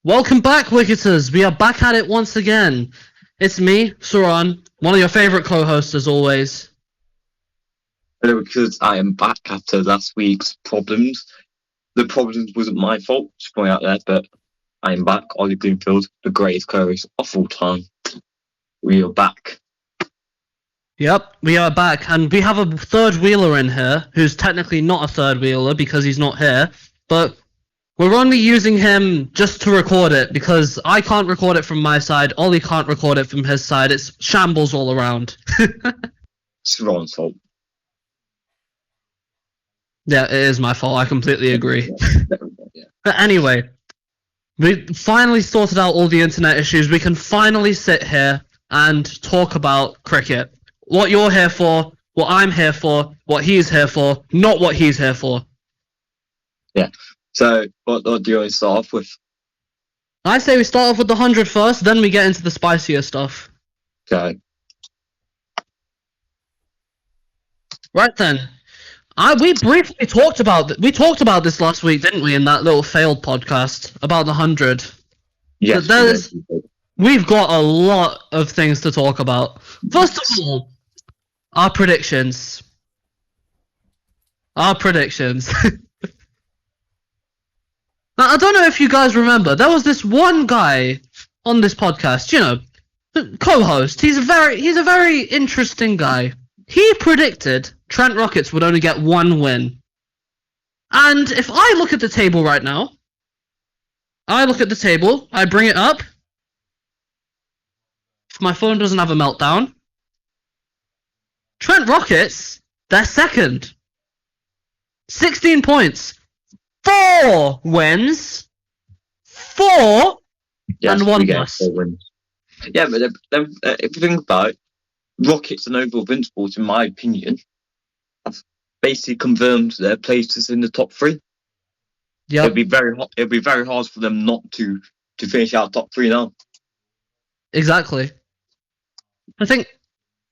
Welcome back, Wicketers. We are back at it once again. It's me, Saran, one of your favourite co-hosts as always. Hello, because I am back after last week's problems. The problems wasn't my fault, just point out there, but I am back. Ollie Bloomfield, the greatest co-host of all time. We are back. Yep, we are back, and we have a third wheeler in here, who's technically not a third wheeler because he's not here, but we're only using him just to record it because I can't record it from my side, Ollie can't record it from his side. It's shambles all around. It's Ron's fault. Yeah, it is my fault. I completely agree. Yeah. But anyway, we finally sorted out all the internet issues. We can finally sit here and talk about cricket. What you're here for, what I'm here for, what he's here for, not what he's here for. Yeah. So, what do you want to start off with? I say we start off with the 100 first, then we get into the spicier stuff. Okay. Right then. We briefly talked about this last week, didn't we, in that little failed podcast about the 100. Yes. We've got a lot of things to talk about. First of all, our predictions. Now, I don't know if you guys remember, there was this one guy on this podcast, co-host. He's a very interesting guy. He predicted Trent Rockets would only get one win. And if I look at the table right now, I bring it up. If my phone doesn't have a meltdown, Trent Rockets, they're second. 16 points. 4 wins. 4 and 1 loss. Yeah, but if you think about it, Rockets and overall Invincibles, in my opinion, have basically confirmed their places in the top 3. Yeah, it'll be very hard for them not to finish out top 3 now. Exactly. I think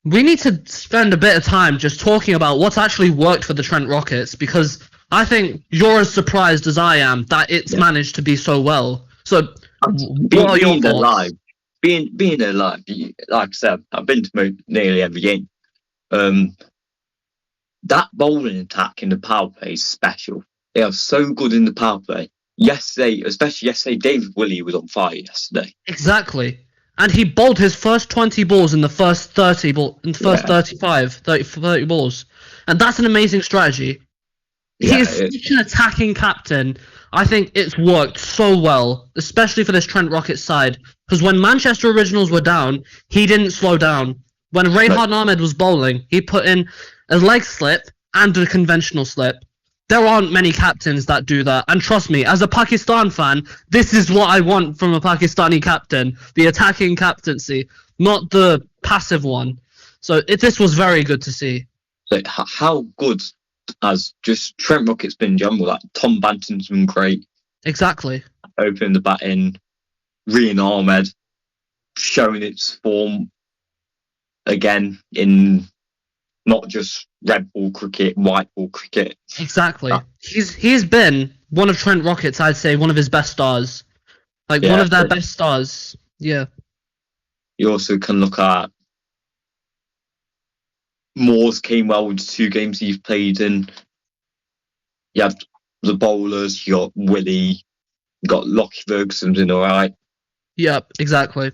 we need to spend a bit of time just talking about what's actually worked for the Trent Rockets, because I think you're as surprised as I am that it's managed to be so well. So, what are your thoughts? Being there live, like I said, I've been to nearly every game. That bowling attack in the power play is special. They are so good in the power play. Especially yesterday, David Willey was on fire yesterday. Exactly. And he bowled his first 20 balls in the first 30 balls. And that's an amazing strategy. He is such an attacking captain. I think it's worked so well, especially for this Trent Rockets side. Because when Manchester Originals were down, he didn't slow down. When Rehan Ahmed was bowling, he put in a leg slip and a conventional slip. There aren't many captains that do that. And trust me, as a Pakistan fan, this is what I want from a Pakistani captain. The attacking captaincy, not the passive one. So this was very good to see. So how good has just Trent Rockets been in general? Like Tom Banton's been great. Exactly. Opening the batting. Rehan Ahmed showing its form again in not just red ball cricket, white ball cricket. Exactly. He's been one of Trent Rockets, I'd say, one of his best stars. One of their best stars. Yeah. You also can look at Moores came well with the 2 games he's played in. You have the bowlers, you got Willie, you got Lockie Ferguson's in alright. Yep, exactly.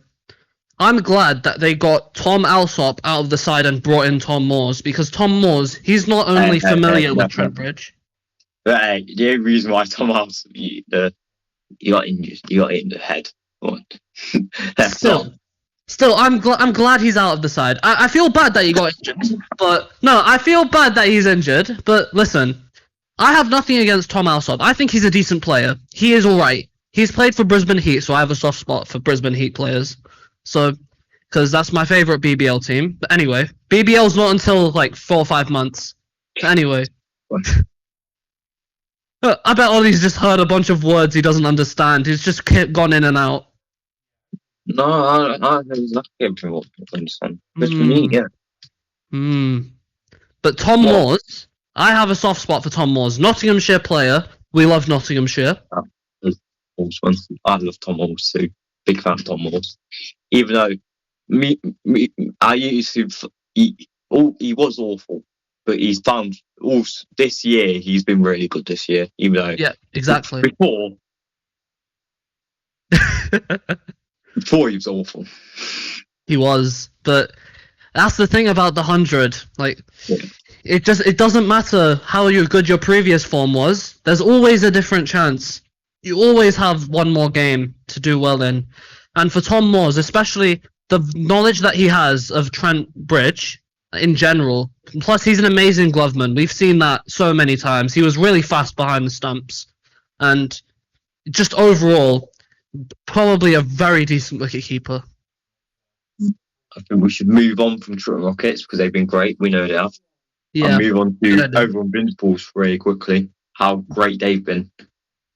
I'm glad that they got Tom Alsop out of the side and brought in Tom Moores, because Tom Moores, he's not only familiar with Trent Bridge. But the only reason why Tom Alsop he got injured, he got hit in the head. Still, I'm glad he's out of the side. I feel bad that he got injured, I feel bad that he's injured. But listen, I have nothing against Tom Alsop. I think he's a decent player. He is alright. He's played for Brisbane Heat, so I have a soft spot for Brisbane Heat players. So, because that's my favourite BBL team. But anyway, BBL's not until 4 or 5 months. Anyway. I bet Ollie's just heard a bunch of words he doesn't understand. He's just gone in and out. No, I there's nothing to understand. But for me, yeah. But Tom Moores, I have a soft spot for Tom Moores. Nottinghamshire player. We love Nottinghamshire. Horseman. I love Tom Horse too. Big fan of Tom Horse. Even though I used to, he was awful, but he's found also this year he's been really good this year. Even though exactly. Before he was awful. He was, but that's the thing about the 100. Like, it doesn't matter how good your previous form was. There's always a different chance. You always have one more game to do well in. And for Tom Moores, especially the knowledge that he has of Trent Bridge in general, plus he's an amazing gloveman. We've seen that so many times. He was really fast behind the stumps. And just overall, probably a very decent wicketkeeper. I think we should move on from Trent Rockets because they've been great. We know they have. Yeah. And move on to over Invincibles really quickly. How great they've been.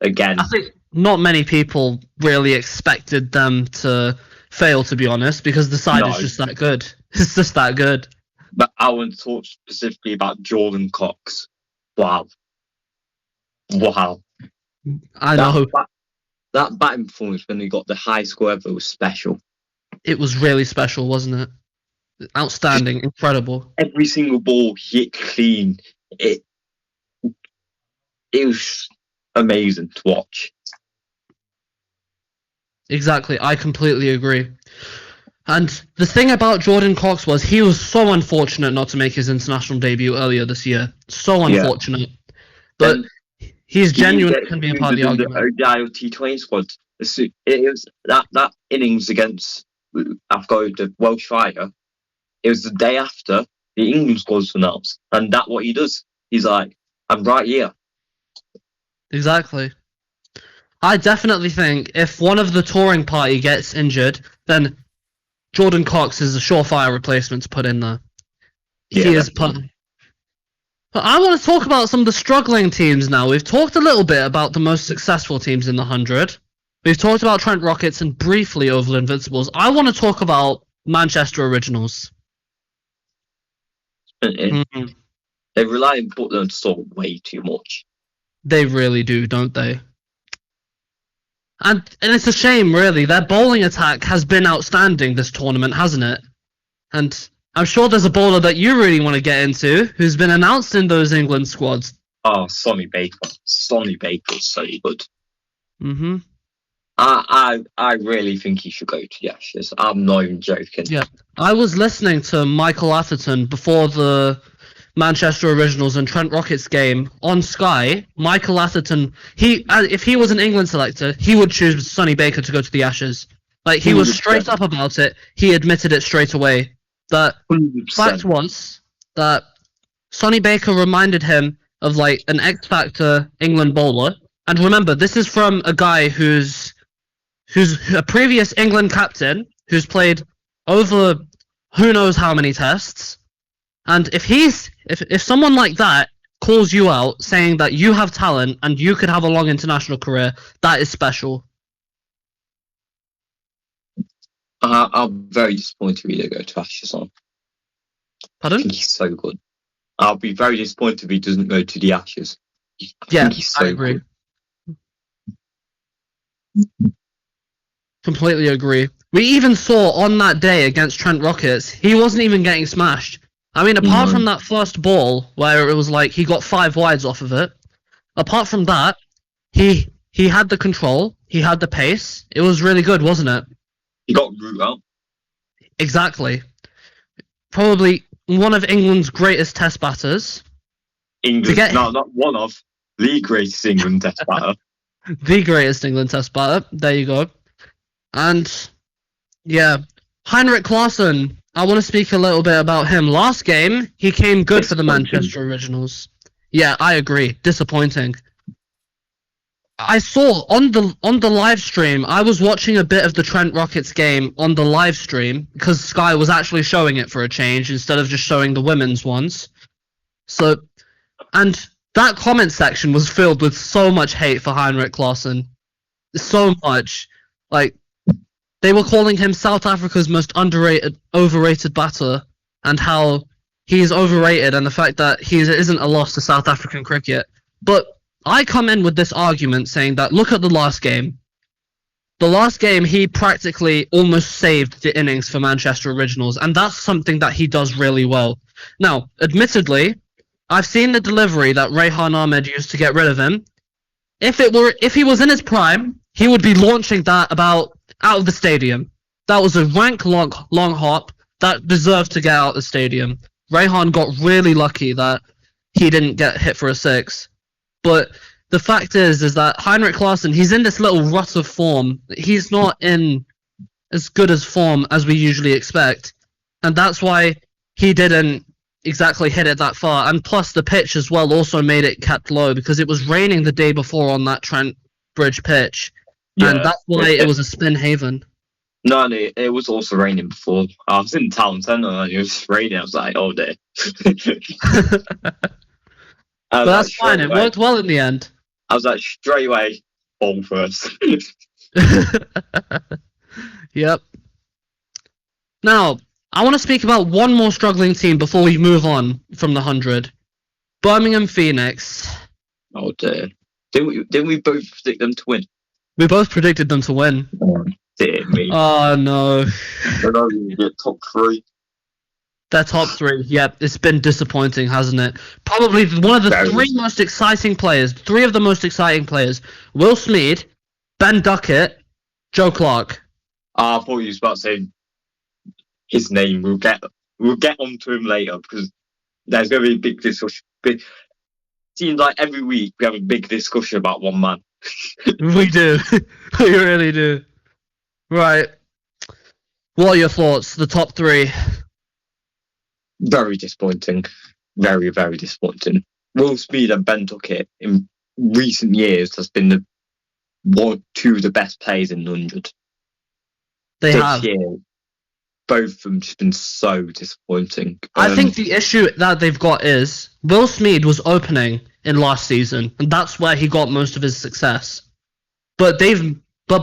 Again, I think not many people really expected them to fail, to be honest, because the side is just that good. It's just that good. But I want to talk specifically about Jordan Cox. Wow. I know. That batting performance when he got the high score ever was special. It was really special, wasn't it? Outstanding, incredible. Every single ball hit clean. It was amazing to watch. Exactly, I completely agree. And the thing about Jordan Cox was he was so unfortunate not to make his international debut earlier this year. So unfortunate. Yeah. But he's genuinely can be a part of the argument. The ODI T20 squad. It was that innings against the Welsh fighter. It was the day after the England squad was announced, and that's what he does. He's like, "I'm right here." Exactly. I definitely think if one of the touring party gets injured, then Jordan Cox is a surefire replacement to put in there. He is put. But I want to talk about some of the struggling teams now. We've talked a little bit about the most successful teams in the 100. We've talked about Trent Rockets and briefly Oval Invincibles. I want to talk about Manchester Originals. They rely on Portland to score way too much. They really do, don't they? And it's a shame, really. Their bowling attack has been outstanding this tournament, hasn't it? And I'm sure there's a bowler that you really want to get into who's been announced in those England squads. Oh, Sonny Baker. Sonny Baker's so good. Mm-hmm. I really think he should go to the Ashes. I'm not even joking. Yeah. I was listening to Michael Atherton before the Manchester Originals and Trent Rockets game on Sky. Michael Atherton, if he was an England selector, he would choose Sonny Baker to go to the Ashes. Like, he was straight up about it. He admitted it straight away. The 100%. fact was that Sonny Baker reminded him of like an X-Factor England bowler. And remember, this is from a guy who's a previous England captain, who's played over who knows how many tests. And if someone like that calls you out saying that you have talent and you could have a long international career, that is special. I'm very disappointed if he doesn't go to Ashes on. Pardon? I think he's so good. I'll be very disappointed if he doesn't go to the Ashes. I agree. Good. Completely agree. We even saw on that day against Trent Rockets, he wasn't even getting smashed. I mean, apart from that first ball where it was like he got 5 wides off of it, apart from that, he had the control, he had the pace. It was really good, wasn't it? He got root out. Exactly. Probably one of England's greatest test batters. Not one of the greatest England test batter. The greatest England test batter. There you go. And yeah, Heinrich Klaassen. I want to speak a little bit about him. Last game, he came good for the Manchester Originals. Yeah, I agree. Disappointing. I saw on the live stream, I was watching a bit of the Trent Rockets game on the live stream because Sky was actually showing it for a change instead of just showing the women's ones. So, and that comment section was filled with so much hate for Heinrich Klaassen. So much. Like, they were calling him South Africa's most overrated batter, and how he's overrated, and the fact that he isn't a loss to South African cricket. But I come in with this argument saying that look at the last game. the last game, he practically almost saved the innings for Manchester Originals, and that's something that he does really well. Now, admittedly, I've seen the delivery that Rehan Ahmed used to get rid of him. If he was in his prime, he would be launching that about out of the stadium. That was a rank long hop that deserved to get out of the stadium. Rehan got really lucky that he didn't get hit for a six. But the fact is that Heinrich Klaassen, he's in this little rut of form. He's not in as good as form as we usually expect. And that's why he didn't exactly hit it that far. And plus the pitch as well also made it kept low because it was raining the day before on that Trent Bridge pitch. Yeah, and that's why it was a spin haven. No, it was also raining before. I was in town centre and it was raining. I was like, oh dear. But that's fine. It worked well in the end. I was like, straight away, ball first. Yep. Now, I want to speak about one more struggling team before we move on from the 100. Birmingham Phoenix. Oh dear. Didn't we both predict them to win? We both predicted them to win. Oh, dear me. Oh no. They're not even get top 3. They're top 3. Yep, it's been disappointing, hasn't it? Probably one of the three of the most exciting players. Will Smeed, Ben Duckett, Joe Clark. I thought you was about to say his name. We'll get onto him later because there's going to be a big discussion. Seems like every week we have a big discussion about one man. We do. We really do. Right. What are your thoughts? The top 3. Very disappointing. Very, very disappointing. Will Smeed and Ben Duckett in recent years has been two of the best players in the 100. They this have. Year, both of them just been so disappointing. I think the issue that they've got is Will Smeed was opening in last season, and that's where he got most of his success. But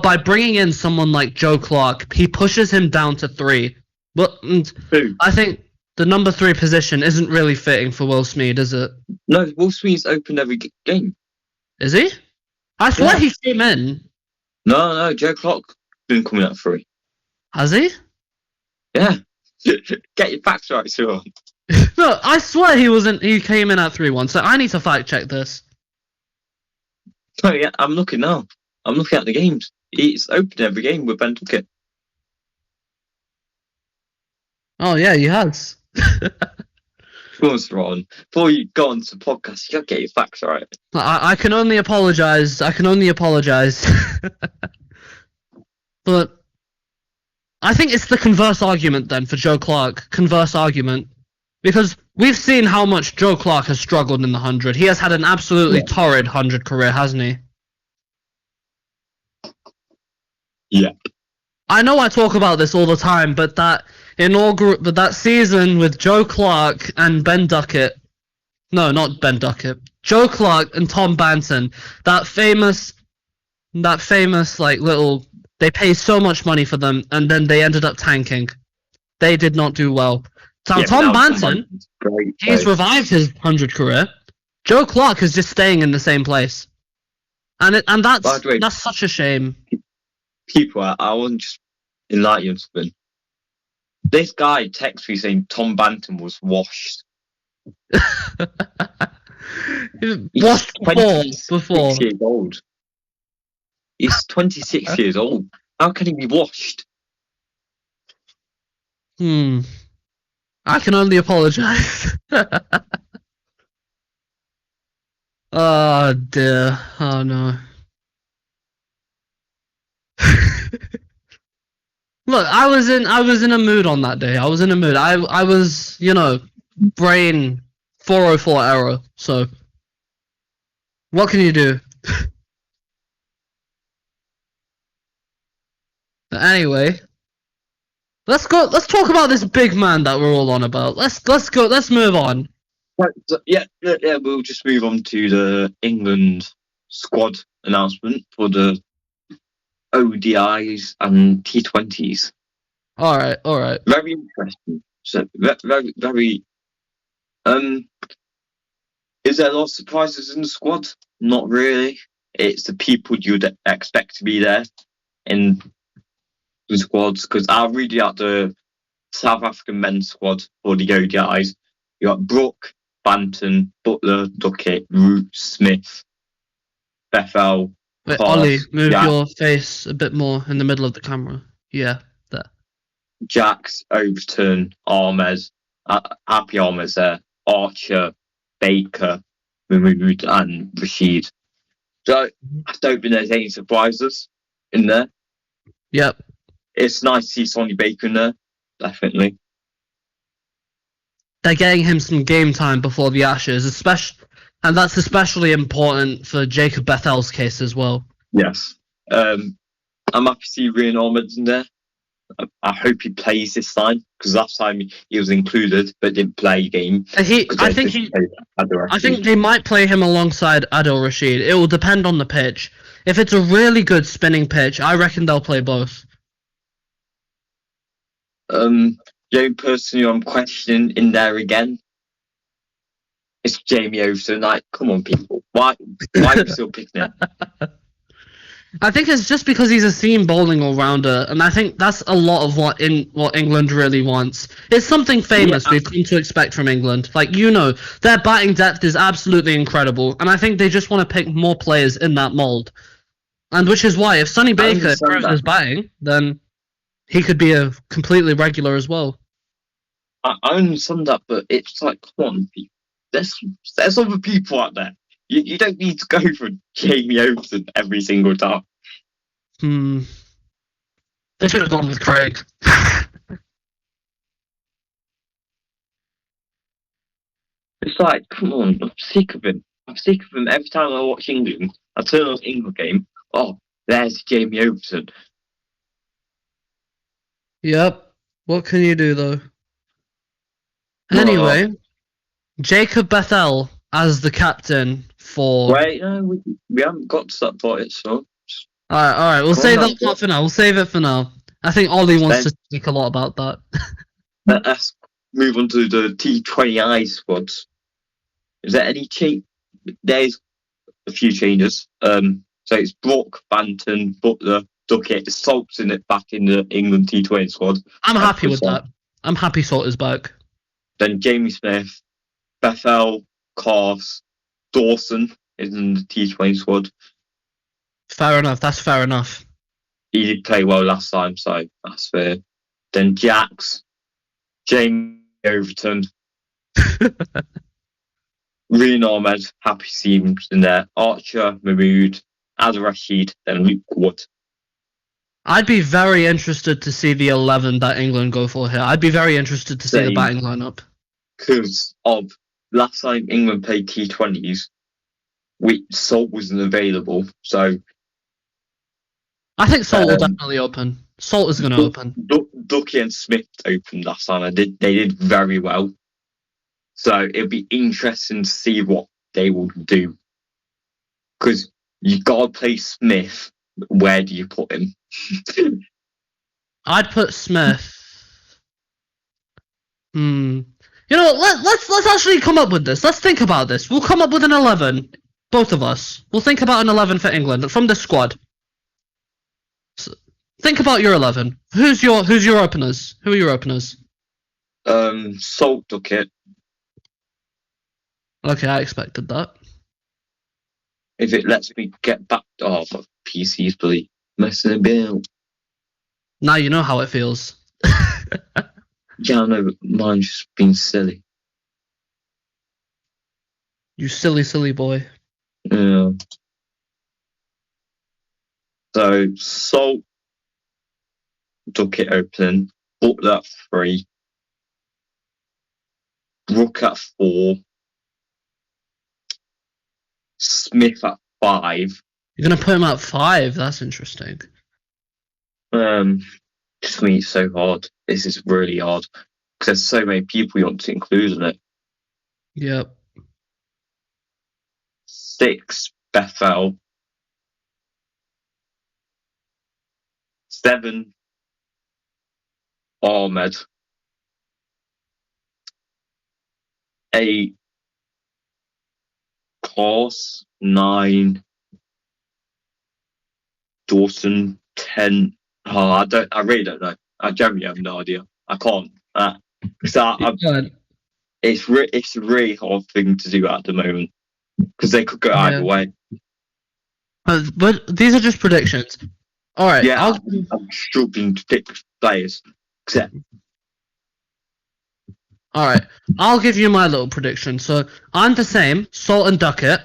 by bringing in someone like Joe Clark, he pushes him down to 3. But I think the number 3 position isn't really fitting for Will Smeed, is it? No, Will Smeed's opened every game. Is he? I swear he came in. No, Joe Clark's been coming at 3. Has he? Yeah. Get your facts right, sure. No, I swear he came in at 3-1, so I need to fact check this. Oh yeah, I'm looking now. I'm looking at the games. He's opened every game with Ben Duckett. Oh yeah, he has. Go on, Ron. Before you go on to the podcast, you gotta get your facts right. I can only apologise. But I think it's the converse argument then for Joe Clark. Converse argument. Because we've seen how much Joe Clark has struggled in the 100. He has had an absolutely torrid 100 career, hasn't he? Yeah. I know I talk about this all the time, but that season with Joe Clark and Ben Duckett. No, not Ben Duckett. Joe Clark and Tom Banton. That famous like little. They pay so much money for them, and then they ended up tanking. They did not do well. So Tom Banton, he's revived his 100 career. Joe Clark is just staying in the same place, and that's such a shame. People, I want to just enlighten you on something. This guy texted me saying Tom Banton was washed. Washed before. Years old. He's 26 years old. How can he be washed? I can only apologise. Oh dear. Oh no. Look, I was in a mood on that day. I was in a mood. I was, brain 404 error. So what can you do? Anyway, let's talk about this big man that we're all on about. Let's move on. Right, so, yeah, we'll just move on to the England squad announcement for the ODIs and T20s. All right. Very interesting. So very, very. Is there a lot of surprises in the squad? Not really. It's the people you'd expect to be there. in the squads because I'll read you out the South African men's squad for the ODIs. You got Brook, Banton, Butler, Duckett, Root, Smith, Bethel. Wait, Cars, Ollie, move Jack, your face a bit more in the middle of the camera. Yeah, there. Jacks, Overton, Ahmed, Happy Ahmed's there, Archer, Baker, Mahmood, and Rashid. So I don't think there's any surprises in there. Yep. It's nice to see Sonny Baker in there, definitely. They're getting him some game time before the Ashes, and that's especially important for Jacob Bethel's case as well. Yes. I'm happy to see Ryan Ahmed in there. I hope he plays this time because last time he was included but didn't play a game. I think they might play him alongside Adil Rashid. It will depend on the pitch. If it's a really good spinning pitch, I reckon they'll play both. The only person who I'm questioning in there again is Jamie Overton. Like, come on, people, why are you still picking him? I think it's just because he's a seam bowling all-rounder, and I think that's a lot of what England really wants. It's something famous we've come to expect from England. Like, their batting depth is absolutely incredible, and I think they just want to pick more players in that mould. And which is why, if Sonny Baker improves his batting, then he could be a completely regular as well. I understand that, but it's like, come on, people. There's other people out there. You don't need to go for Jamie Overton every single time. They should have gone with Craig. It's like, come on, I'm sick of him. I'm sick of him. Every time I watch England, I turn on the England game. Oh, there's Jamie Overton. Yep. What can you do, though? Anyway, Jacob Bethel as the captain for... Wait, no, we haven't got to that part yet, so... Alright, we'll save that part for now. We'll save it for now. I think Ollie wants to speak a lot about that. Let's move on to the T20I squads. Is there any change? There's a few changes. So it's Brook, Banton, Butler, Duckett, Salt's in it back in the England T20 squad. I'm happy with that. I'm happy Salt is back. Then Jamie Smith, Bethel, Cars, Dawson is in the T20 squad. Fair enough. That's fair enough. He did play well last time, so that's fair. Then Jacks, Jamie Overton, Ryan Ahmed, happy to see him in there. Archer, Mahmood, Adil Rashid, then Luke Wood. I'd be very interested to see the 11 that England go for here. I'd be very interested to see the batting lineup. Because of last time England played T20s, Salt wasn't available, so... I think Salt will definitely open. Salt is going to open. Ducky and Smith opened last time, and they did very well. So it'll be interesting to see what they will do. Because you got to play Smith. Where do you put him? I'd put Smith. You know, let's actually come up with this. Let's think about this. We'll come up with an 11. Both of us. We'll think about an 11 for England from the squad. So, think about your 11. Who's your openers? Who are your openers? Salt, Duckett. Okay, I expected that. If it lets me get back... Oh, my PC's bloody messing about. Now you know how it feels. Yeah, I know, but mine's just been silly. You silly, silly boy. Yeah. So, Salt, Duckett opening, Butler at 3, Brook at 4, Smith at 5. You're gonna put him at 5? That's interesting. Just me, it's so hard. This is really hard because there's so many people you want to include in it. Yep. 6, Bethel. 7, Ahmed. 8, Klaus. 9, Dawson. 10. Oh, I really don't know. I generally have no idea. I can't. It's a really hard thing to do at the moment because they could go either way. But these are just predictions. All right. Yeah, I'm struggling to pick players. All right, I'll give you my little prediction. So I'm the same, Salt and Duckett,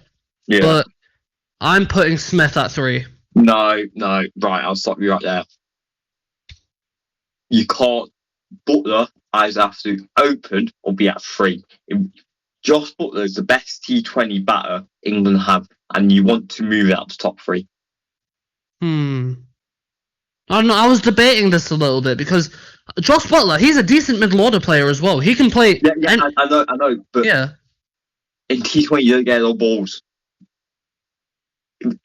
but I'm putting Smith at 3. No, right, I'll stop you right there. You can't. Butler either have to open or be at 3. Josh Butler is the best T20 batter England have, and you want to move it up to top 3. I don't know. I was debating this a little bit because Josh Butler, he's a decent middle order player as well. He can play. Yeah, I know, but in T20 you don't get no balls.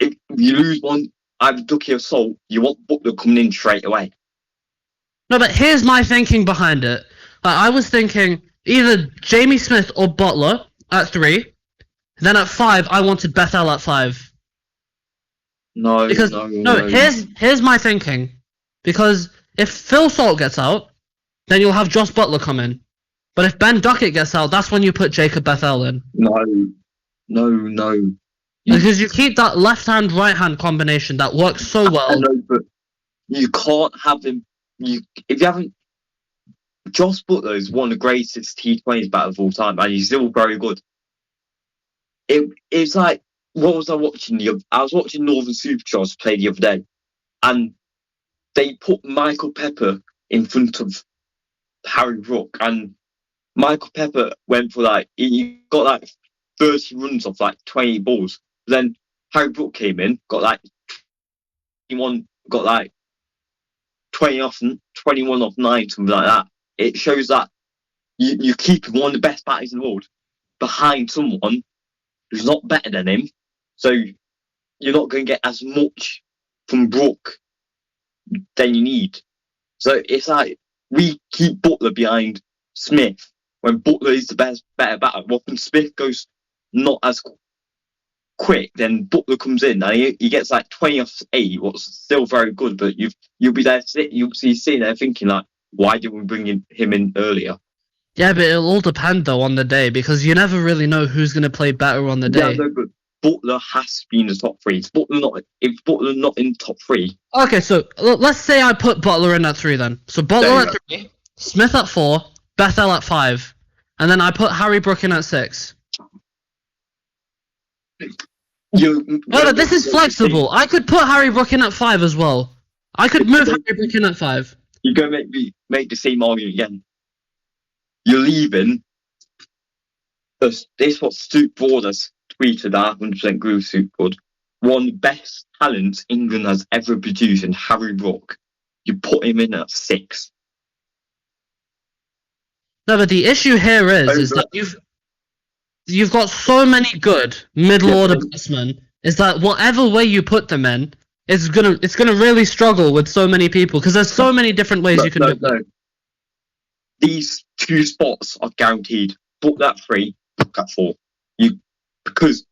If you lose one, either Ducky or Salt, you want Butler coming in straight away. No, but here's my thinking behind it. I was thinking either Jamie Smith or Butler at 3. Then at 5, I wanted Bethel at 5. No. Here's my thinking. Because if Phil Salt gets out, then you'll have Josh Butler come in. But if Ben Duckett gets out, that's when you put Jacob Bethel in. No. Because you keep that left-hand, right-hand combination that works so well. I know, but you can't have him. If you haven't, Josh Butler is one of the greatest T20s batters of all time, and he's still very good. It's like, what was I watching? I was watching Northern Superchargers play the other day, and they put Michael Pepper in front of Harry Brook, and Michael Pepper went for he got 30 runs off 20 balls. Then Harry Brook came in, got 21 off 9, something like that. It shows that you keep one of the best batters in the world behind someone who's not better than him, so you're not going to get as much from Brook than you need. So it's like we keep Butler behind Smith when Butler is the better batter. Well, when Smith goes not as quick, then Butler comes in and he gets 20 off 8, what's still very good, but you'll be there sitting there thinking why didn't we bring him in earlier? Yeah, but it'll all depend though on the day because you never really know who's going to play better on the day. Yeah, no, but Butler has to be in the top 3. If Butler not in the top 3. Okay, so let's say I put Butler in at 3 then. So Butler at 3, Smith at 4, Bethel at 5, and then I put Harry Brook in at 6. No, this is flexible. I could put Harry Brook in at 5 as well. I could move Harry Brook in at 5. You're going to make the same argument again. You're leaving. This is what Stuart Broaders tweeted at 100% Groove Supergood. One of the best talents England has ever produced in Harry Brook. You put him in at 6. No, but the issue here is that you've got so many good middle order batsmen. Is that whatever way you put them in, it's gonna really struggle with so many people because there's so many different ways you can do it. No. These 2 spots are guaranteed. Book that 3, book that 4. Because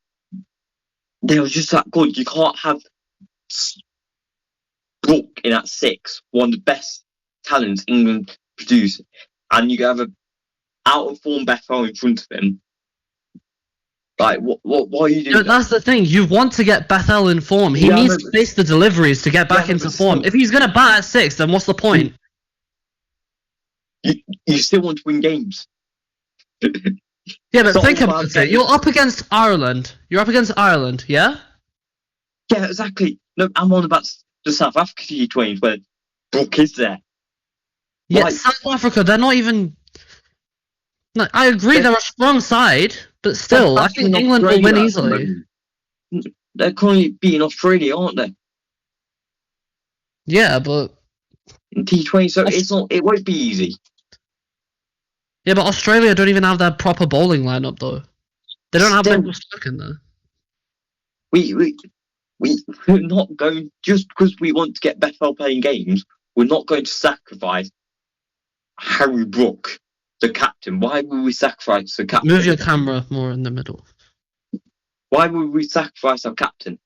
they were just that good. You can't have Brook in at 6, one of the best talents England produce, and you have a out of form Bethel in front of him. What are you doing? That's the thing. You want to get Bethel in form. He needs to face the deliveries to get back into form. If he's going to bat at 6, then what's the point? You still want to win games. Yeah, but think about it. You're up against Ireland. Yeah? Yeah, exactly. No, I'm on about the South Africa T20s where Brook is there. Yeah, South Africa, they're not even... No, I agree, they're a strong side, but still, I think England will win easily. They're currently beating Australia, aren't they? Yeah, but... In T20, so it won't be easy. Yeah, but Australia don't even have their proper bowling lineup, though. They don't have Ben stuck in there. We're not going... Just because we want to get Bethel playing games, we're not going to sacrifice Harry Brook, the captain. Why would we sacrifice the captain? Move your camera more in the middle. Why would we sacrifice our captain?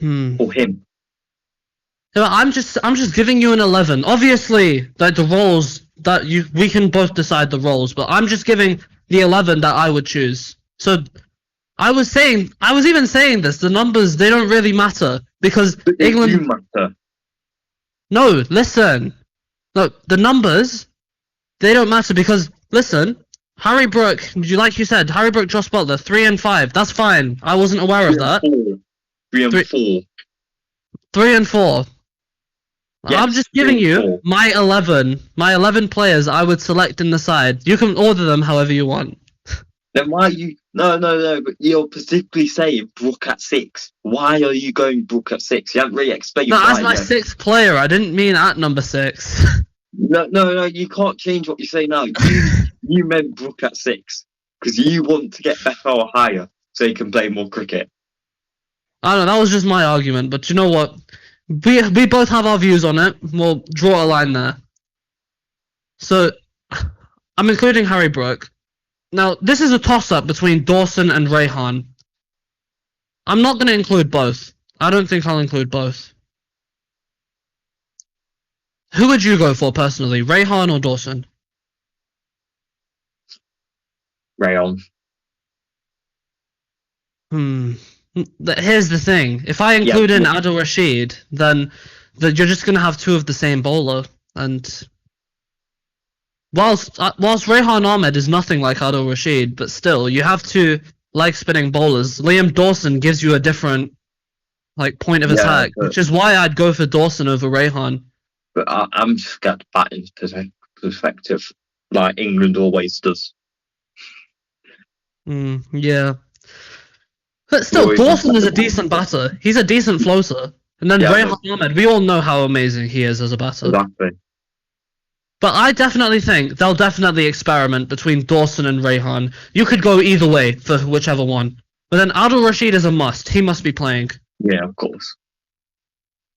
For him? Yeah, I'm just giving you an 11. Obviously, like the roles that we can both decide the roles, but I'm just giving the 11 that I would choose. So I was even saying this. The numbers, they don't really matter because But they England. do matter. No, listen. Look, the numbers, they don't matter because listen. Harry Brook, like you said, Harry Brook, Josh Butler, 3 and 5. That's fine. I wasn't aware of that. 3 and 4. 3 and 4. Yes, I'm just giving you 4. my 11 players I would select in the side. You can order them however you want. Then why are you? No, but you're specifically saying Brook at 6. Why are you going Brook at 6? You haven't really explained No, why as my yet. 6th player, I didn't mean at number 6. No, you can't change what you say now. You meant Brook at 6 because you want to get Bethel higher so he can play more cricket. I don't know, that was just my argument, but you know what? We both have our views on it. We'll draw a line there. So, I'm including Harry Brook. Now, this is a toss-up between Dawson and Rehan. I'm not going to include both. I don't think I'll include both. Who would you go for, personally? Rehan or Dawson? Rayon. Here's the thing. If I include in Adil Rashid, then you're just going to have two of the same bowler. And whilst Rehan Ahmed is nothing like Adil Rashid, but still, you have two leg-spinning bowlers. Liam Dawson gives you a different point of attack, which is why I'd go for Dawson over Rehan. But I'm just at batting perspective, like England always does. Yeah. But still, Dawson is a decent batter. He's a decent floater. And then Rehan Ahmed, we all know how amazing he is as a batter. Exactly. But I definitely think they'll definitely experiment between Dawson and Rehan. You could go either way for whichever one. But then Adil Rashid is a must. He must be playing. Yeah, of course.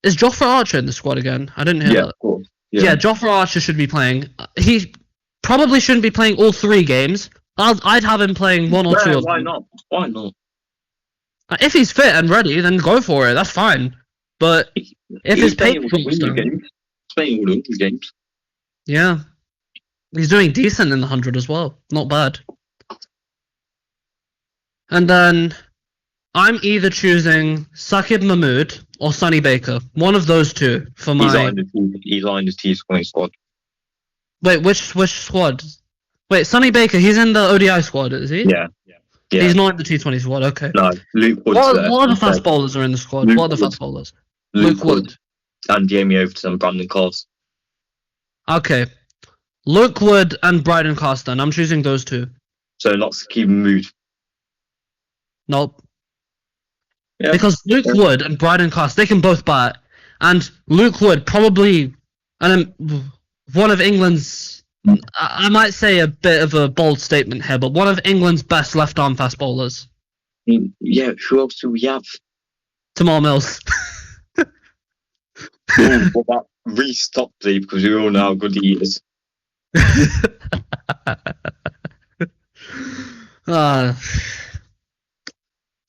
Is Jofra Archer in the squad again? I didn't hear that. Yeah, of course. Yeah, Jofra Archer should be playing. He probably shouldn't be playing all 3 games. I'd have him playing 1 or 2 of them. Why not? Why not? If he's fit and ready, then go for it. That's fine. But if his pace falls down, he's playing all these games. Yeah, he's doing decent in the 100 as well. Not bad. And then I'm either choosing Saqib Mahmood or Sonny Baker. One of those two for my. He's on the T20 squad. Wait, which squad? Wait, Sonny Baker. He's in the ODI squad, is he? Yeah. He's not in the T20 squad. Okay. No, Luke Wood's what other fast bowlers are in the squad? What other fast bowlers? Luke Wood and Jamie Overton and Brandon Close. Okay. Luke Wood and Bryden Carston. I'm choosing those two. So not Saqib Mahmood. Nope. Yeah. Because Luke Wood and Bryden Carston, they can both bat. And Luke Wood probably one of England's, I might say a bit of a bold statement here, but one of England's best left-arm fast bowlers. Yeah, who else do we have? Tamar Mills. What about Reece Topley, because we all know how good he is.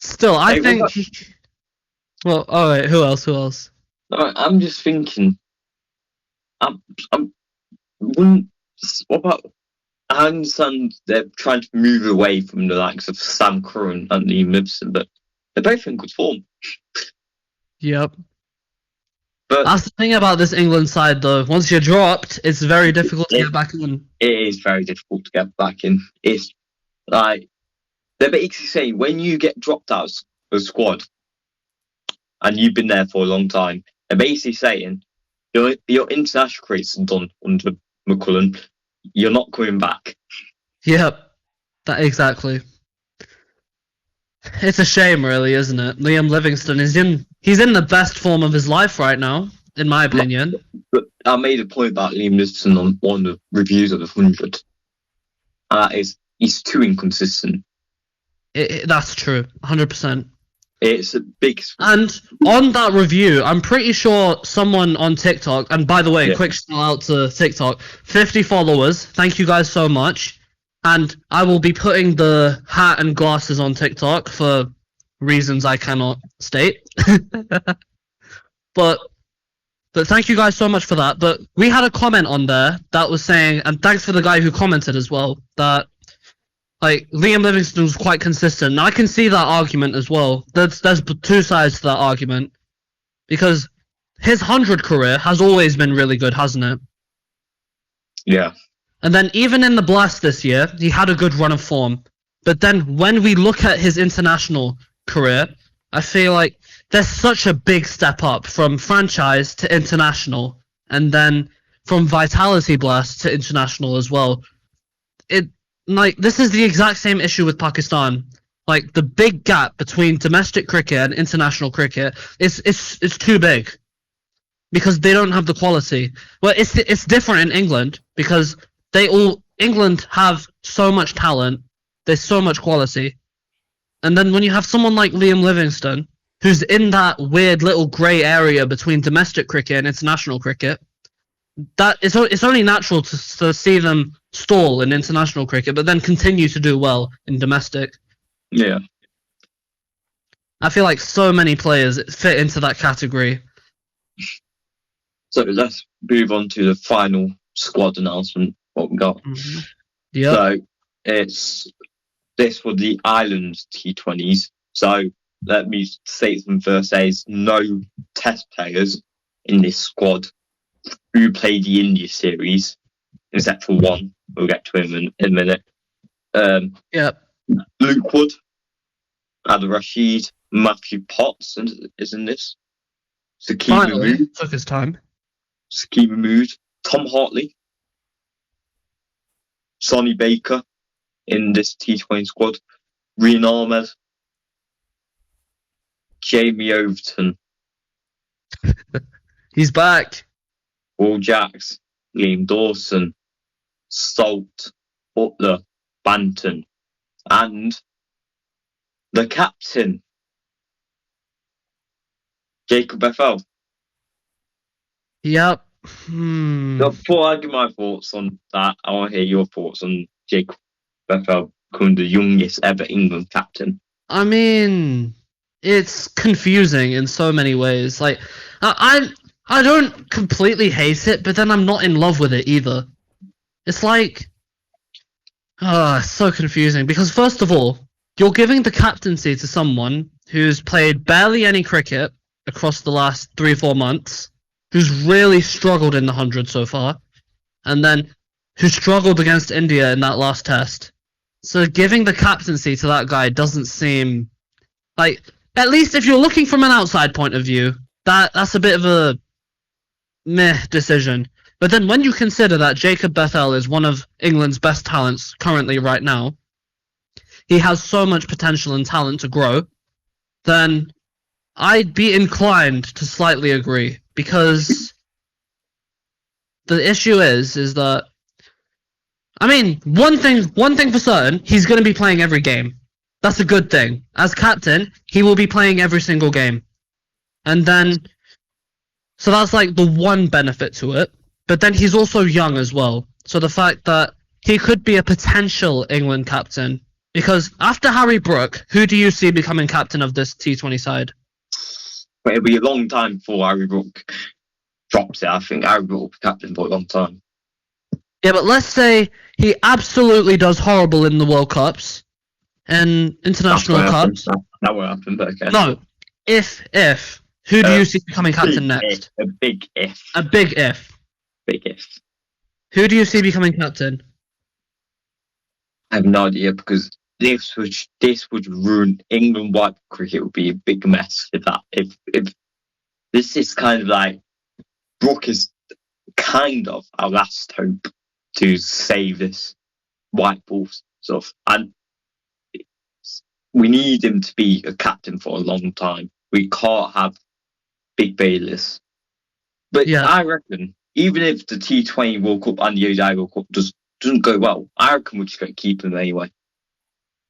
Still, I think. Well, all right. Who else? I'm just thinking. What about? I understand they're trying to move away from the likes of Sam Curran and Liam Livingstone, but they're both in good form. Yep. But that's the thing about this England side, though. Once you're dropped, it's very difficult to get back in. It is very difficult to get back in. It's like they're basically saying when you get dropped out of the squad and you've been there for a long time, they're basically saying your international career's done under McCullum. You're not coming back. Yep, exactly. It's a shame, really, isn't it? Liam Livingstone he's in the best form of his life right now, in my opinion. But I made a point about Liam Livingstone on one of the reviews of the 100. And that is, he's too inconsistent. That's true, 100%. It's a big... And on that review, I'm pretty sure someone on TikTok, and by the way, quick shout out to TikTok, 50 followers, thank you guys so much. And I will be putting the hat and glasses on TikTok for reasons I cannot state. But But thank you guys so much for that. But we had a comment on there that was saying, and thanks for the guy who commented as well, that like Liam Livingston was quite consistent. And I can see that argument as well. There's two sides to that argument, because his 100 career has always been really good, hasn't it? Yeah. And then even in the Blast this year, he had a good run of form. But then when we look at his international career, I feel like there's such a big step up from franchise to international, and then from Vitality Blast to international as well. This is the exact same issue with Pakistan. Like, the big gap between domestic cricket and international cricket is too big, because they don't have the quality. Well, it's different in England, because England have so much talent, there's so much quality. And then when you have someone like Liam Livingston, who's in that weird little grey area between domestic cricket and international cricket, that it's only natural to see them stall in international cricket, but then continue to do well in domestic. Yeah. I feel like so many players fit into that category. So let's move on to the final squad announcement. What we got? Mm-hmm. Yeah. So this for the Ireland T20s. So let me state them first. There's no Test players in this squad who played the India series, except for one. We'll get to him in a minute. Luke Wood, Adil Rashid, Matthew Potts is in this. Finally, took his time. Sakeem Mahmood, Tom Hartley, Sonny Baker in this T20 squad, Rian Ahmed, Jamie Overton. He's back. Will Jacks, Liam Dawson, Salt, Butler, Banton, and the captain, Jacob Bethel. Yep. Before I give my thoughts on that, I want to hear your thoughts on Jacob Bethel becoming the youngest ever England captain. I mean, it's confusing in so many ways. Like, I don't completely hate it, but then I'm not in love with it either. It's like, it's so confusing, because first of all, you're giving the captaincy to someone who's played barely any cricket across the last 3-4 months, who's really struggled in the 100 so far, and then who struggled against India in that last test. So giving the captaincy to that guy doesn't seem like, at least if you're looking from an outside point of view, that's a bit of a meh decision. But then when you consider that Jacob Bethel is one of England's best talents currently right now, he has so much potential and talent to grow, then I'd be inclined to slightly agree, because the issue is that, I mean, one thing for certain, he's going to be playing every game. That's a good thing. As captain, he will be playing every single game. And then, so that's like the one benefit to it. But then he's also young as well. So the fact that he could be a potential England captain, because after Harry Brook, who do you see becoming captain of this T20 side? But it'll be a long time before Harry Brook drops it. I think Harry Brook will be captain for a long time. Yeah, but let's say he absolutely does horrible in the World Cups and international cups. That won't happen, but okay. No, if, who do you see becoming captain next? A big if. A big if. Big if. Who do you see becoming captain? I have no idea, because this would ruin England. White cricket would be a big mess if this is kind of like, Brook is kind of our last hope to save this white ball stuff, and we need him to be a captain for a long time. We can't have Big Bayless. But yeah, I reckon even if the T20 World Cup and the ODI World Cup doesn't go well, I reckon we're just going to keep him anyway.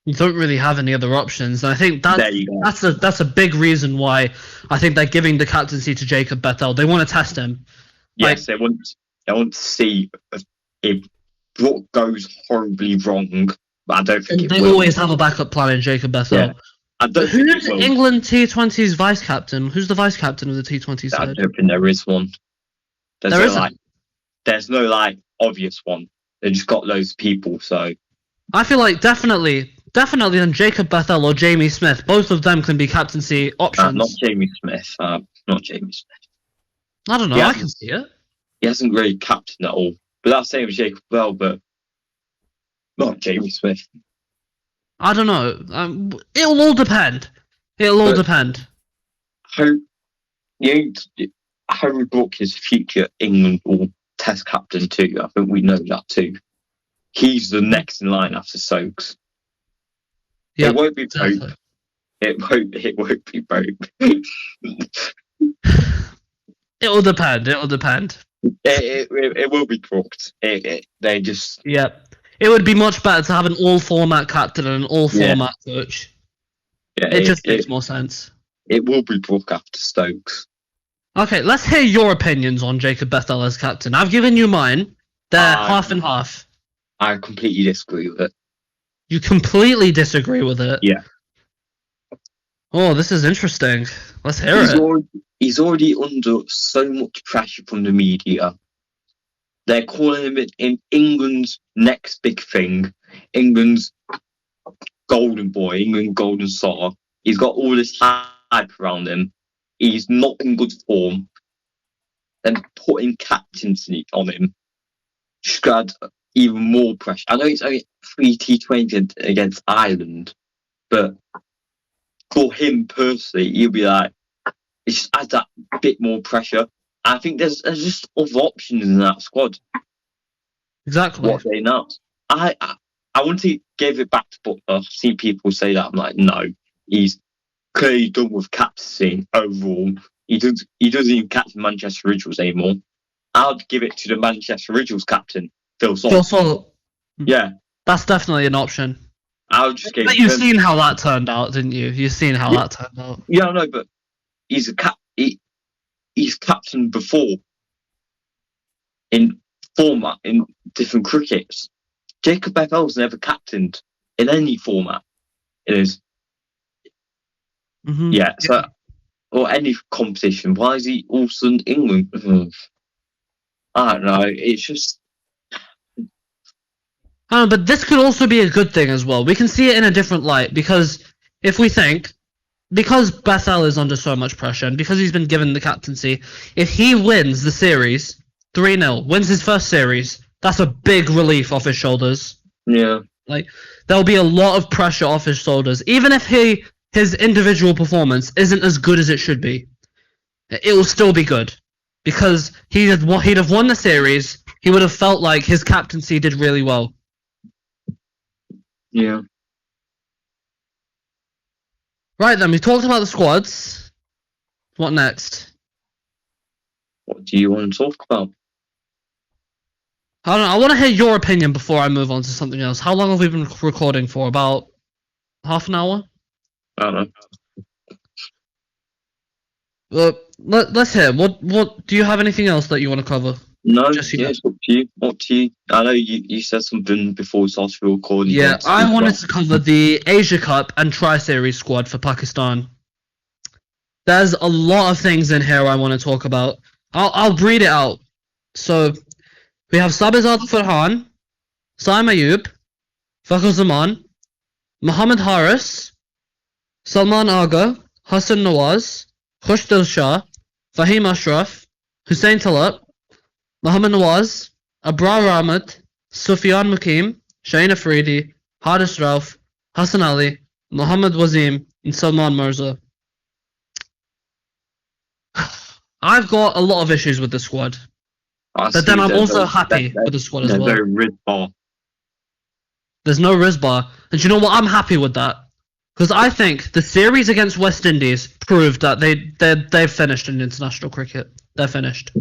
You don't really have any other options. And I think that's a big reason why I think they're giving the captaincy to Jacob Bethel. They want to test him. Yes, they want to see if Brook goes horribly wrong. But I don't think it will. They always have a backup plan in Jacob Bethel. Yeah. Who's England T20's vice captain? Who's the vice captain of the T20 side? I don't think there is one. There's no obvious one. They just got loads of people. So I feel like definitely then Jacob Bethel or Jamie Smith, both of them can be captaincy options. not Jamie Smith. Not Jamie Smith. I don't know. I can see it. He hasn't really captained at all. But that's the same with Jacob Bell, but not Jamie Smith. I don't know. It'll all depend. Harry Brook is future England or Test captain too. I think we know that too. He's the next in line after Stokes. Yep, it won't be Pope. It won't be Pope. It'll depend. It will be Brooked. They just. Yep. It would be much better to have an all-format captain and an all-format coach. Yeah, it just makes more sense. It will be Brook after Stokes. Okay, let's hear your opinions on Jacob Bethel as captain. I've given you mine. They're half and half. I completely disagree with it. You completely disagree with it? Yeah. Oh, this is interesting. Let's hear it. He's already under so much pressure from the media. They're calling him in England's next big thing. England's golden boy, England golden star. He's got all this hype around him. He's not in good form. And putting captaincy on him just add even more pressure. I know it's only 3 T20 against Ireland, but for him personally, he'll be like, it just adds that bit more pressure. I think there's just other options in that squad. Exactly. What they not? I want to give it back to Butler. I've seen people say that. I'm like, no, he's clearly done with captaincy overall. He doesn't even captain Manchester Originals anymore. I'd give it to the Manchester Originals captain, Phil Salt. Yeah, that's definitely an option. I'll just give. But you've seen how that turned out, didn't you? You've seen how that turned out. Yeah, I know, but he's he's captained before in format in different crickets. Jacob Bethel's never captained in any format. It is. Mm-hmm. Yeah, so or any competition. Why is he also in England? I don't know. It's just. But this could also be a good thing as well. We can see it in a different light because if we think, because Bethel is under so much pressure and because he's been given the captaincy, if he wins the series 3-0, wins his first series, that's a big relief off his shoulders. Yeah. There'll be a lot of pressure off his shoulders, even if his individual performance isn't as good as it should be. It will still be good because he'd have won the series. He would have felt like his captaincy did really well. Yeah. Right then, we talked about the squads. What next? What do you want to talk about? I don't know. I want to hear your opinion before I move on to something else. How long have we been recording for? About half an hour? I don't know. Let's hear. What do you have anything else that you want to cover? No, it's up to you. I know you said something before we started recording. Yeah, I wanted to cover the Asia Cup and Tri-Series squad for Pakistan. There's a lot of things in here I want to talk about. I'll read it out. So, we have Sabizad Farhan, Saim Ayub, Fakhar Zaman, Mohammad Haris, Salman Agha, Hassan Nawaz, Khushdil Shah, Fahim Ashraf, Hussein Talat, Mohammad Nawaz, Abrar Ahmed, Sufyan Mukim, Shaheen Afridi, Haris Rauf, Hassan Ali, Mohammad Wazim, and Salman Mirza. I've got a lot of issues with the squad. But then I'm also happy with the squad as well. There's no Rizbar. There's no Rizbar. And you know what? I'm happy with that. Because I think the series against West Indies proved that they've finished in international cricket. They're finished.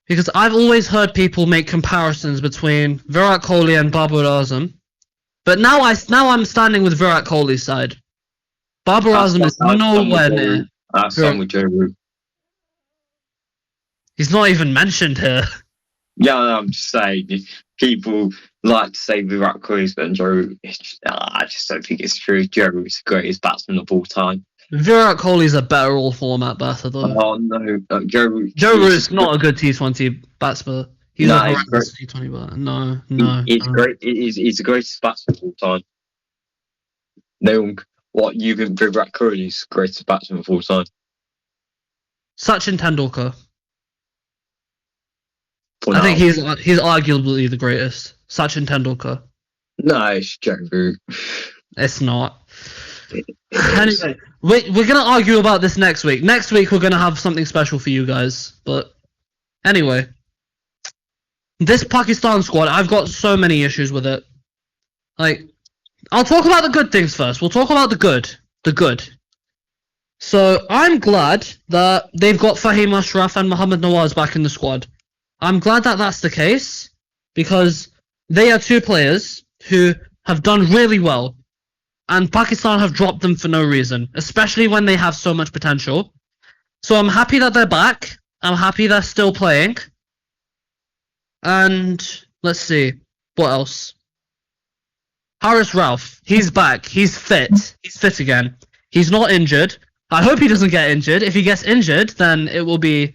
Because I've always heard people make comparisons between Virat Kohli and Babar Azam. But now I'm standing with Virat Kohli's side. Babar Azam is nowhere near. That's with Joe Root. He's not even mentioned here. Yeah, I'm just saying. People like to say Virat Kohli's better than Joe Root. I just don't think it's true. Joe Root's the greatest batsman of all time. Virat Kohli's a better all-format batter, though. Oh no, Joe Root. Joe Root's not a good T20 batsman. He's a horrendous T20 batter. No. It's great. He's the greatest batsman of all time. No one. What you think Virat Kohli's greatest batsman of all time? Sachin Tendulkar. For I now. think he's arguably the greatest. Sachin Tendulkar. No, it's Joe Root. It's not. Anyway, we're gonna argue about this next week. Next week we're gonna have something special for you guys. But anyway, this Pakistan squad, I've got so many issues with it. Like, I'll talk about the good things first. We'll talk about the good. The good. So I'm glad that they've got Fahim Ashraf and Mohammad Nawaz back in the squad. I'm glad that that's the case because they are two players who have done really well. And Pakistan have dropped them for no reason, especially when they have so much potential. So I'm happy that they're back. I'm happy they're still playing. And let's see. What else? Haris Ralph. He's back. He's fit. He's fit again. He's not injured. I hope he doesn't get injured. If he gets injured, then it won't be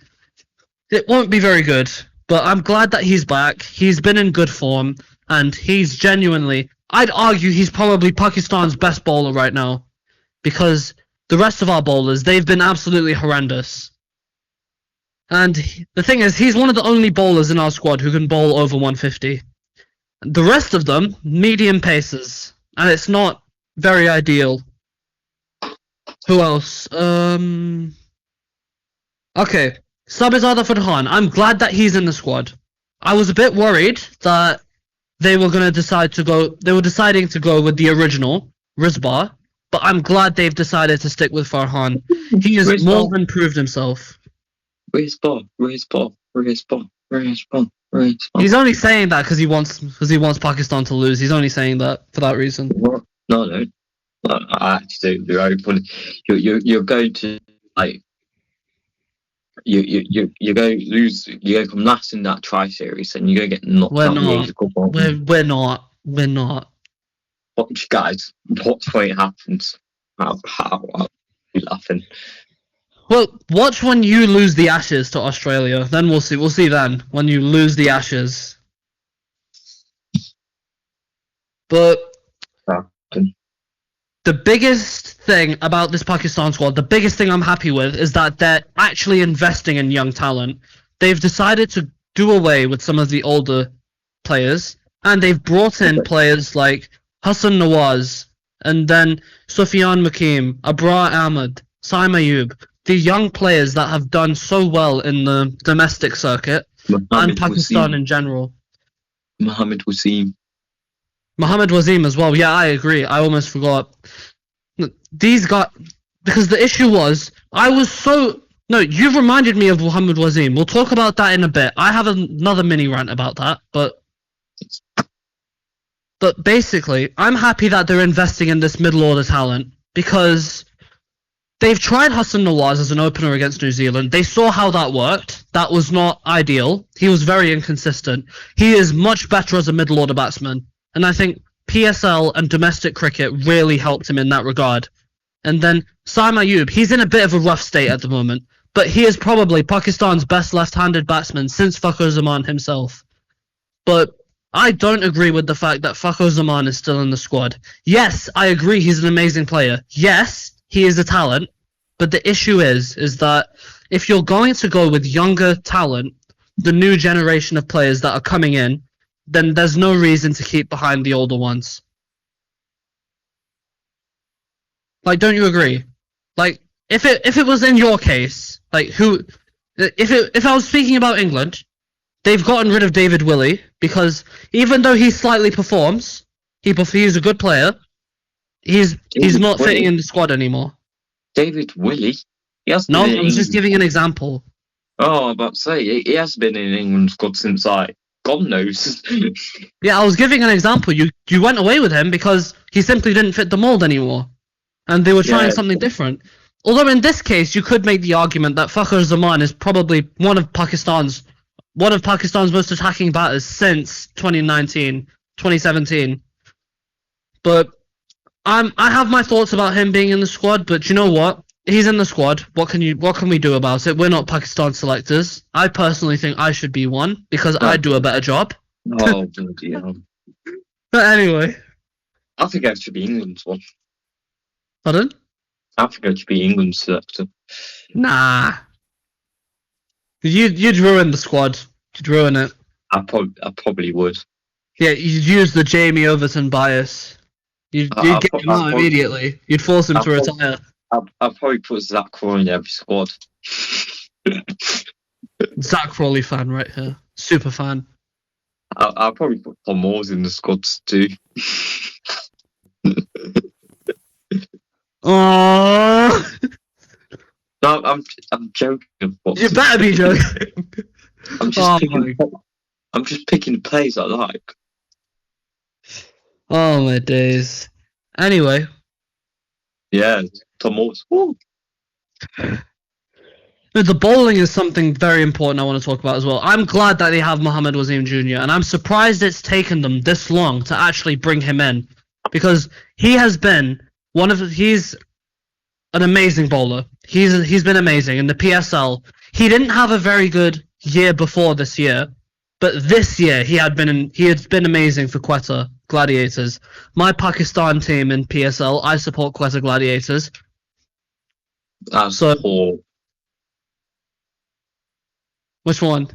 very good. But I'm glad that he's back. He's been in good form. And he's genuinely... I'd argue he's probably Pakistan's best bowler right now. Because the rest of our bowlers, they've been absolutely horrendous. And the thing is, he's one of the only bowlers in our squad who can bowl over 150. The rest of them, medium paces. And it's not very ideal. Who else? Okay. Sabizada Fadhan. I'm glad that he's in the squad. I was a bit worried that they were deciding to go with the original, Rizbar, but I'm glad they've decided to stick with Farhan. He has more than proved himself. Rizbar. He's only saying that because he wants Pakistan to lose. He's only saying that for that reason. No. I actually do. You're going to like. You're going to lose. You're going to come last in that try series, and you're going to get knocked out. We're not. Watch, guys. Watch when it happens. How I'll be laughing. Well, watch when you lose the Ashes to Australia. Then we'll see. We'll see then when you lose the Ashes. But the biggest thing about this Pakistan squad, the biggest thing I'm happy with, is that they're actually investing in young talent. They've decided to do away with some of the older players, and they've brought in players like Hassan Nawaz, and then Sufyan Mukim, Abrar Ahmed, Saim Ayub, the young players that have done so well in the domestic circuit, and Pakistan in general. Mohammad Wasim as well. Yeah, I agree. I almost forgot. These guys, because the issue was, you've reminded me of Mohammad Wasim. We'll talk about that in a bit. I have another mini rant about that, but basically, I'm happy that they're investing in this middle order talent because they've tried Hassan Nawaz as an opener against New Zealand. They saw how that worked. That was not ideal. He was very inconsistent. He is much better as a middle order batsman. And I think PSL and domestic cricket really helped him in that regard. And then Saim Ayub, he's in a bit of a rough state at the moment, but he is probably Pakistan's best left-handed batsman since Fakhar Zaman himself. But I don't agree with the fact that Fakhar Zaman is still in the squad. Yes, I agree he's an amazing player. Yes, he is a talent. But the issue is that if you're going to go with younger talent, the new generation of players that are coming in, then there's no reason to keep behind the older ones. Like, don't you agree? Like, if it was in your case, like if I was speaking about England, they've gotten rid of David Willey because even though he slightly performs, he's a good player. He's not fitting in the squad anymore. David Willey? I was just giving an example. Oh, I'm about to say he has been in England's squad since God knows. Yeah, I was giving an example. You went away with him because he simply didn't fit the mould anymore. And they were trying something different. Although in this case, you could make the argument that Fakhar Zaman is probably one of Pakistan's most attacking batters since 2019, 2017. But I have my thoughts about him being in the squad, but you know what? He's in the squad. What can we do about it? We're not Pakistan selectors. I personally think I should be one because I do a better job. Oh, bloody hell. But anyway, I think I should be England's one. pardon? I think I should be England's selector. Nah. You'd ruin the squad. You'd ruin it. I probably would. Yeah, you'd use the Jamie Overton bias. You'd get him out immediately. You'd force him to retire. I'll probably put Zach Crawley in every squad. Zach Crawley fan right here. Super fan. I'll probably put Tom Moores in the squads too. Oh, No, I'm joking. you better be joking. I'm just picking the plays I like. Oh my days. Anyway. Yeah, Tom Moores. Woo. The bowling is something very important I want to talk about as well. I'm glad that they have Mohamed Wasim Jr. and I'm surprised it's taken them this long to actually bring him in because he has been he's an amazing bowler. He's been amazing in the PSL. He didn't have a very good year before this year, but this year he had been amazing for Quetta Gladiators. My Pakistan team in PSL, I support Quetta Gladiators. That's poor. Which one?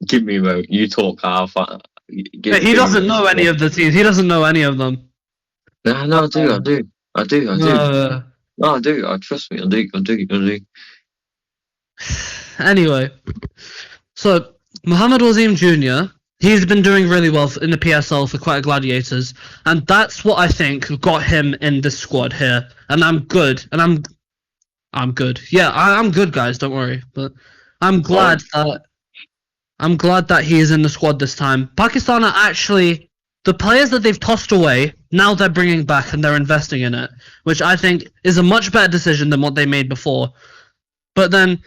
Give me a moment. You talk half. He doesn't know any of the teams. He doesn't know any of them. No, I do. No, I do. Trust me, I do. Anyway, so Mohamed Wasim Jr. He's been doing really well in the PSL for Quetta Gladiators, and that's what I think got him in this squad here. And I'm good. And I'm good. Yeah, I'm good, guys. Don't worry. But I'm glad that he is in the squad this time. Pakistan are actually the players that they've tossed away. Now they're bringing back and they're investing in it, which I think is a much better decision than what they made before. But then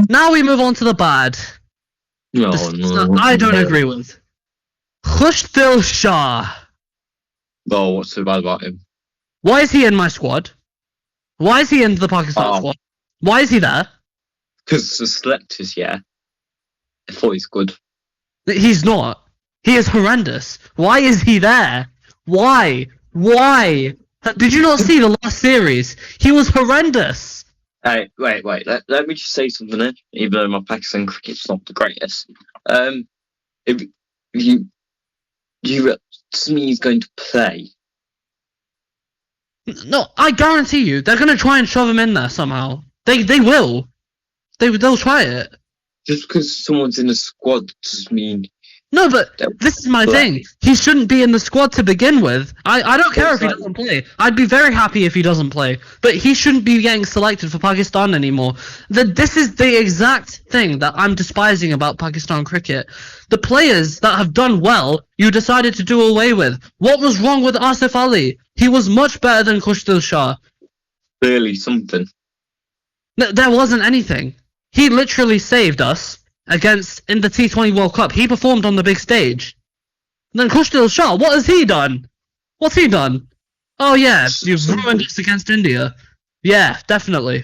now we move on to the bad. No, I don't agree with Khushdil Shah. Oh, what's so bad about him? Why is he in my squad? Why is he in the Pakistan squad? Why is he there? Because the selectors, yeah. I thought he's good. He's not. He is horrendous. Why is he there? Why? Did you not see the last series? He was horrendous. Hey, wait. Let me just say something here, even though my Pakistan cricket's not the greatest. If you he's going to play. No, I guarantee you, they're going to try and shove him in there somehow. They will. They'll try it. Just because someone's in the squad doesn't mean... No, but this is my thing. He shouldn't be in the squad to begin with. I don't care if he doesn't play. I'd be very happy if he doesn't play. But he shouldn't be getting selected for Pakistan anymore. This is the exact thing that I'm despising about Pakistan cricket. The players that have done well, you decided to do away with. What was wrong with Asif Ali? He was much better than Khushdil Shah. Clearly something. There wasn't anything. He literally saved us in the T20 World Cup. He performed on the big stage. And then Khushdil Shah, what has he done? What's he done? Oh yeah, you've ruined us against India. Yeah, definitely.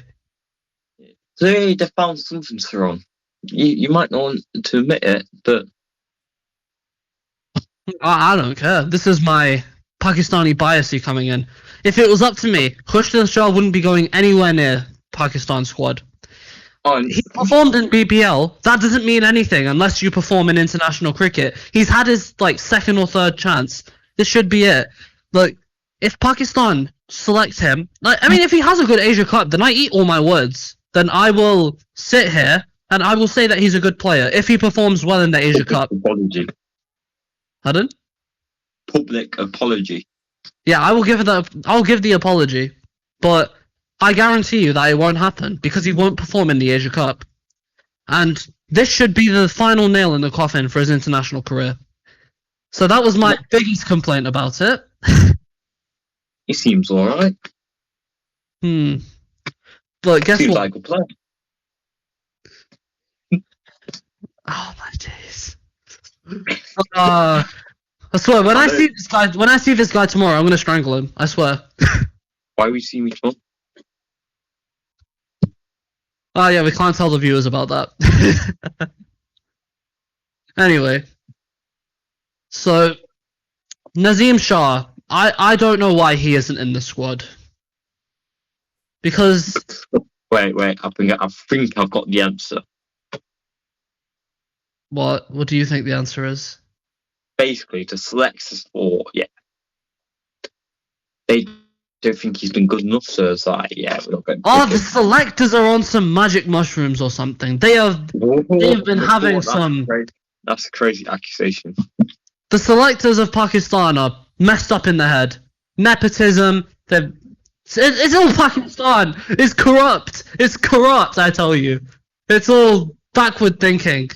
Clearly they found something wrong. You might not want to admit it, but... I don't care. This is my Pakistani biasy coming in. If it was up to me, Khushdil Shah wouldn't be going anywhere near Pakistan squad. He performed in BBL. That doesn't mean anything unless you perform in international cricket. He's had his second or third chance. This should be it. If Pakistan selects him, if he has a good Asia Cup, then I eat all my words. Then I will sit here and I will say that he's a good player if he performs well in the Asia Cup. Apology. Pardon? Public apology. Yeah, I'll give the apology, but I guarantee you that it won't happen because he won't perform in the Asia Cup. And this should be the final nail in the coffin for his international career. So that was my biggest complaint about it. He seems alright. But guess seems what? like a player. Oh my days. I swear, when I see this guy tomorrow, I'm gonna strangle him. I swear. Why we see me tomorrow? Oh yeah, we can't tell the viewers about that. Anyway, so Nazim Shah, I don't know why he isn't in the squad. Because Wait, I think I've got the answer. what do you think the answer is? Basically, to select the sport, they don't think he's been good enough, so it's like, we're not going to. Oh, the selectors are on some magic mushrooms or something. They've been having some. That's a crazy accusation. The selectors of Pakistan are messed up in the head. Nepotism. It's all Pakistan. It's corrupt. It's corrupt. I tell you. It's all backward thinking.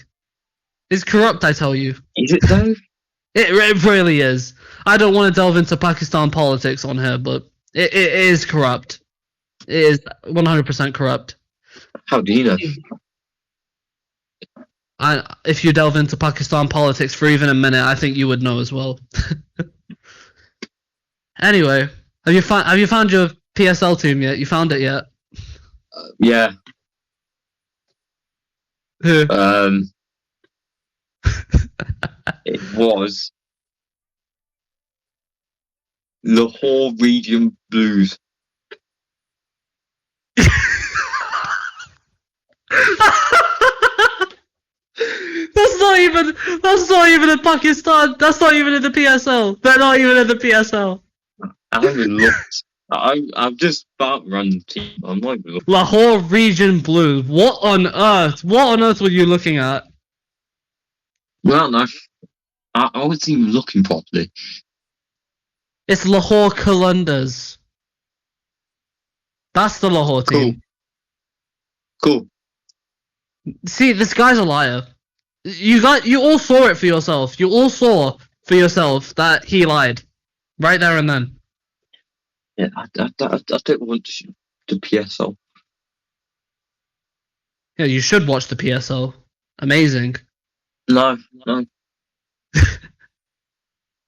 It's corrupt. I tell you. Is it though? It really is. I don't want to delve into Pakistan politics on here, but it is corrupt. It is 100% corrupt. How do you know? If you delve into Pakistan politics for even a minute, I think you would know as well. Anyway, have you found your PSL team yet? You found it yet? Yeah. Who? It was Lahore Region Blues. That's not even in Pakistan. That's not even in the PSL. They're not even in the PSL. I haven't looked. I've just about run the team. I'm not even looking. Lahore Region Blue. What on earth? What on earth were you looking at? Well, no. I wasn't even looking properly. It's Lahore Qalandars. That's the Lahore team. Cool. See, this guy's a liar. You all saw it for yourself. You all saw for yourself that he lied, right there and then. Yeah, I don't want the PSL. Yeah, you should watch the PSL. Amazing. No.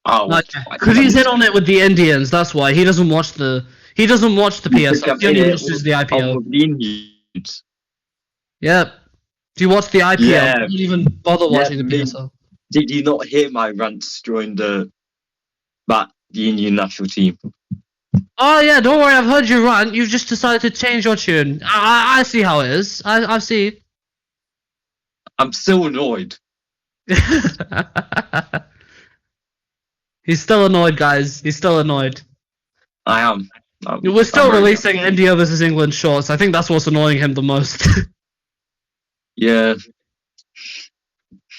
Because he's in on it with the Indians. That's why he doesn't watch the PSL. He only watches the IPO. The Indians. Yep. Do you watch the IPL? Yeah. You don't even bother watching the PSL. Did you not hear my rants during the Indian national team? Oh yeah, don't worry. I've heard you rant. You've just decided to change your tune. I see how it is. I see. I'm still annoyed. He's still annoyed, guys. He's still annoyed. I am. We're still releasing India versus England shorts. I think that's what's annoying him the most. Yeah.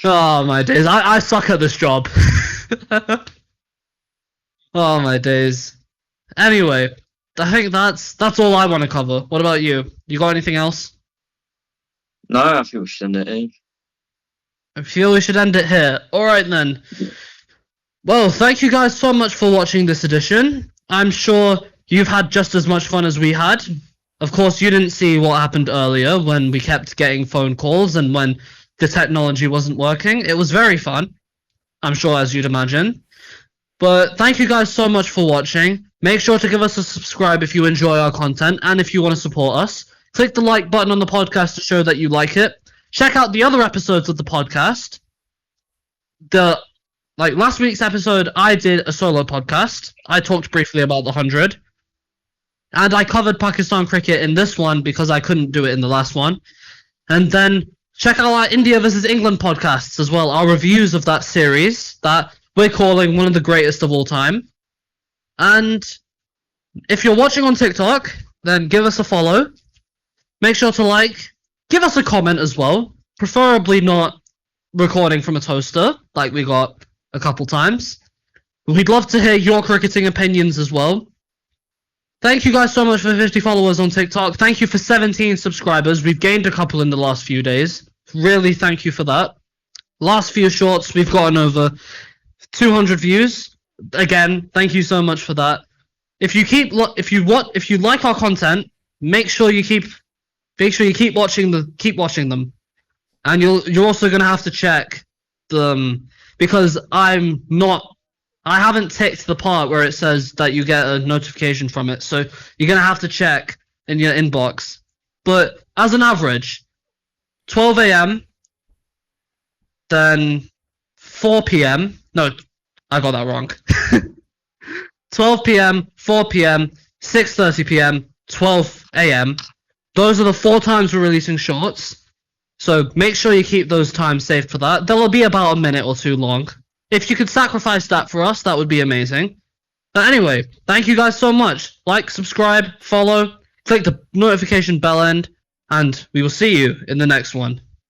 Oh my days. I suck at this job. Oh my days. Anyway, I think that's all I want to cover. What about you? You got anything else? No, I feel we should end it here. I feel we should end it here. Alright then. Well, thank you guys so much for watching this edition. I'm sure you've had just as much fun as we had. Of course, you didn't see what happened earlier when we kept getting phone calls and when the technology wasn't working. It was very fun, I'm sure, as you'd imagine. But thank you guys so much for watching. Make sure to give us a subscribe if you enjoy our content and if you want to support us. Click the like button on the podcast to show that you like it. Check out the other episodes of the podcast. Last week's episode, I did a solo podcast. I talked briefly about the 100. And I covered Pakistan cricket in this one because I couldn't do it in the last one. And then check out our India versus England podcasts as well. Our reviews of that series that we're calling one of the greatest of all time. And if you're watching on TikTok, then give us a follow. Make sure to like. Give us a comment as well. Preferably not recording from a toaster, like we got a couple times. We'd love to hear your cricketing opinions as well. Thank you guys so much for 50 followers on TikTok. Thank you for 17 subscribers. We've gained a couple in the last few days. Really thank you for that. Last few shorts, we've gotten over 200 views. Again, thank you so much for that. If you like our content, make sure you keep watching them. And you're also gonna have to check them because I'm not I haven't ticked the part where it says that you get a notification from it, so you're gonna have to check in your inbox. But as an average, 12 a.m., then 4 p.m. No, I got that wrong. 12 p.m., 4 p.m., 6:30 p.m., 12 a.m. Those are the 4 times we're releasing shorts. So make sure you keep those times saved for that. They'll be about a minute or two long. If you could sacrifice that for us, that would be amazing. But anyway, thank you guys so much. Like, subscribe, follow, click the notification bell end, and we will see you in the next one.